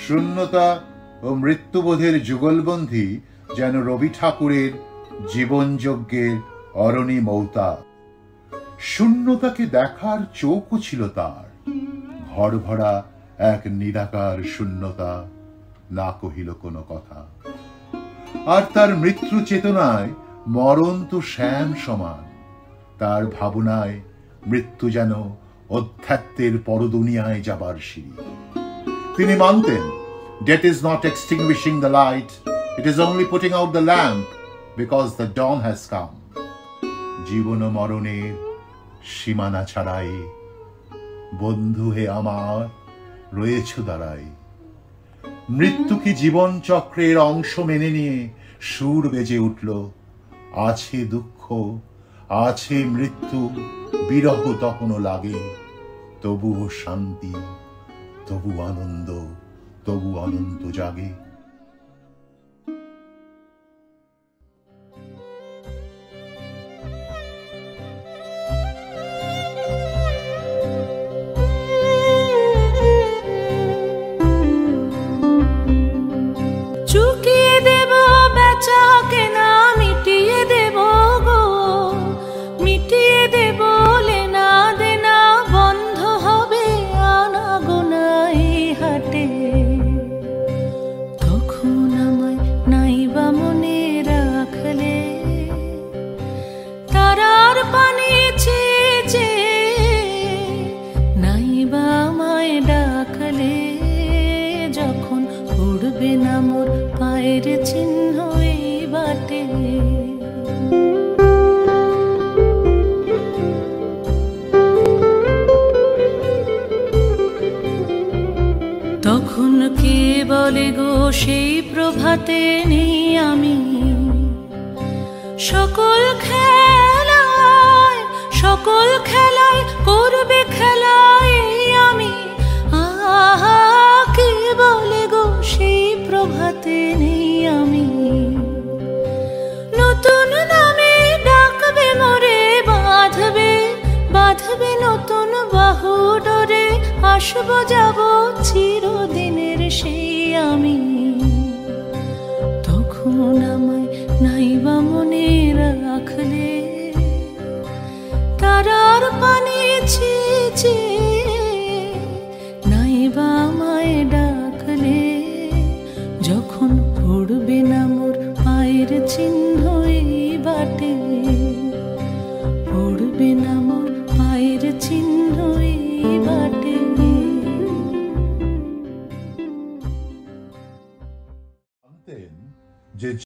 শূন্যতা ও মৃত্যুবোধের যুগলবন্ধী যেন রবি ঠাকুরের জীবনযজ্ঞের অরণি মৌতা। শূন্যতাকে দেখার চোখও ছিল তার, ঘর ভরা এক নিরাকার শূন্যতা, না কহিল কোনো কথা। আর তার মৃত্যু চেতনায় মরণ তো শ্যাম সমান, তার ভাবনায় মৃত্যু যেন অধ্যাত্মের পরদুনিয়ায় যাবার সিঁড়ি। তিনি মানতেন, death is not extinguishing the light, it is only putting out the lamp because the dawn has come. জীবন ও মরণের সীমানা ছাড়াই বন্ধু হে আমার রয়েছ দাঁড়াই। মৃত্যু কি জীবন চক্রের অংশ মেনে নিয়ে সুর বেজে উঠল, আছে দুঃখ আছে মৃত্যু, বিরহ তখনও লাগে, তবুও শান্তি, তবু আনন্দ, তবু অনন্ত জাগে। চুকিয়ে দেব বেচা কেনা, মিটিয়ে দেব গো, মিটিয়ে দেব লেনা দেনা, বন্ধ হবে আনাগোনাই হাটে। তখন আমায় নাইবা মনে রাখলে, তারার পানি চেয়ে নাইবা আমায় ডাকলে, যখন উড়বে না মোর পায়ের চিহ্ন এই বাটে। তখন কে বলে গো সেই প্রভাতে নেই আমি, সকল খেলায় সকল খেলায় করবে খেলায় আমি। আহা কে বলে গো সেই প্রভাতে নেই আমি, নতুন নামে ডাকবে মোরে, বাঁধবে বাঁধবে নতুন বাহু ডোরে, আসবো যাব চিরদিনের সেই আমি। তখন আমায় নাইবা মনে রাখলে, তারার পানি চেয়ে নাইবা আমায় ডাকলে, যখন পড়বে না মোর পায়ের চিহ্ন এই বাটে, পড়বে না মোর পায়ের চিহ্ন এই বাটে। যে